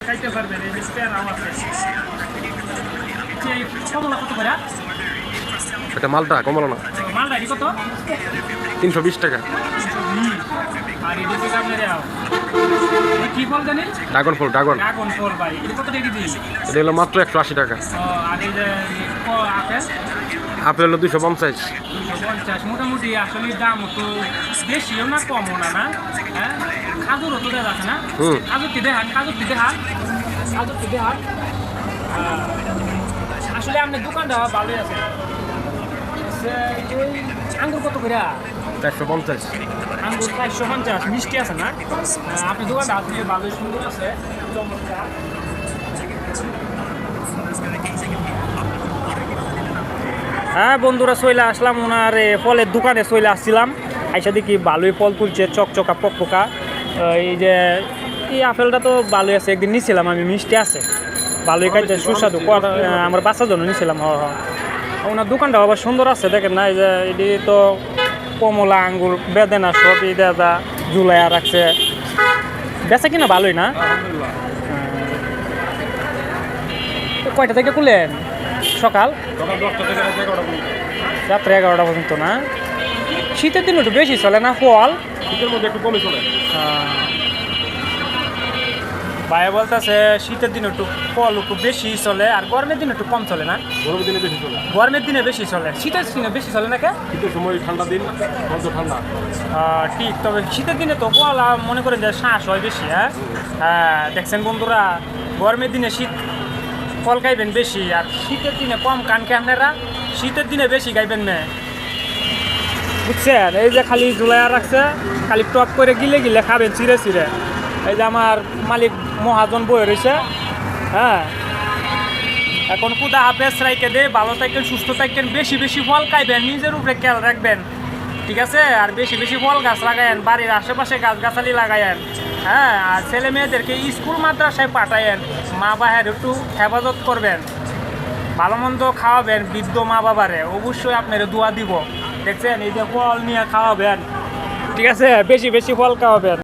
খাইতে পারবেন এই যে স্পেয়ার আছে এই কমলা কত করে এটা মালটা কমলা না মালটা কি কত 320 টাকা আর এদিকে আপনার কি ফল জানেন ড্রাগন ফল ড্রাগন ফল ভাই এটা কত টাকা দিন এটা হলো মাত্র 180 টাকা আর এই যে আপেল আপেল হলো 250 250 মোটামুটি আসলে দাম তো বেশিও না কমও না না হ্যাঁ খাজুরও তো দেওয়া আছে না খাজুর কি দেখান আসলে আপনার দোকানটা ভালোই আছে আঙ্গুর কত করে 450 আঙ্গুর 450 মিষ্টি আছে না আপনার দোকানটা আসলে ভালোই সুন্দর আছে চমৎকার হ্যাঁ বন্ধুরা চলে আসলাম ওনার ফলের দোকানে চলে আসছিলাম আইসা দেখি ভালোই ফল তুলছে চকচকা পকপকা এই যে এই আপেলটা তো ভালোই আছে একদিন নিয়েছিলাম আমি মিষ্টি আছে ভালোই খাইতে সুস্বাদু আমার বাচ্চার জন্য নিয়েছিলাম ওনার দোকানটা আবার সুন্দর আছে দেখেন না এই যে এটি তো কমলা আঙ্গুর বেদেনা সব এই দাদা ঝুলাইয়া রাখছে বেচা কিনা ভালোই না কয়টা থেকে খুলেন সকাল 10টা থেকে রাত্রে 11টা পর্যন্ত না শীতের দিন একটু বেশি চলে না ফল শীতের মধ্যে একটু কমই চলে ভাই বলতেছে শীতের দিনে একটু ফল একটু বেশি চলে আর গরমের দিনে একটু কম চলে না গরমের দিনে বেশি চলে গরমের দিনে বেশি চলে শীতের দিনে বেশি চলে না কে শীতের সময় ঠান্ডা দিন বন্ধ ঠান্ডা ঠিক তবে শীতের দিনে তো ফল মনে করেন যে শ্বাস হয় বেশি হ্যাঁ দেখছেন বন্ধুরা গরমের দিনে শীত ফল খাইবেন বেশি আর শীতের দিনে কম কানকে আপনারা শীতের দিনে বেশি খাইবেন না বুঝছেন এই যে খালি ঝুলাইয়া রাখছে খালি টপ করে গিলে খাবেন চিরে চিরে এই যে আমার মালিক মহাজন বয়ে রয়েছে হ্যাঁ এখন কুদা হাফেজ রাইকে দে ভালো থাকেন সুস্থ থাকেন বেশি বেশি ফল খাইবেন নিজের উপরে খেয়াল রাখবেন ঠিক আছে আর বেশি বেশি ফল গাছ লাগায়েন বাড়ির আশেপাশে গাছগাছালি লাগায়েন হ্যাঁ আর ছেলে মেয়েদেরকে স্কুল মাদ্রাসায় পাঠায়েন মা বাবার একটু হেফাজত করবেন ভালো মন্দ খাওয়াবেন বৃদ্ধ মা বাবারে অবশ্যই আপনার দোয়া দিব দেখছেন এই যে ফল নিয়ে খাওয়াবেন ঠিক আছে বেশি বেশি ফল খাওয়াবেন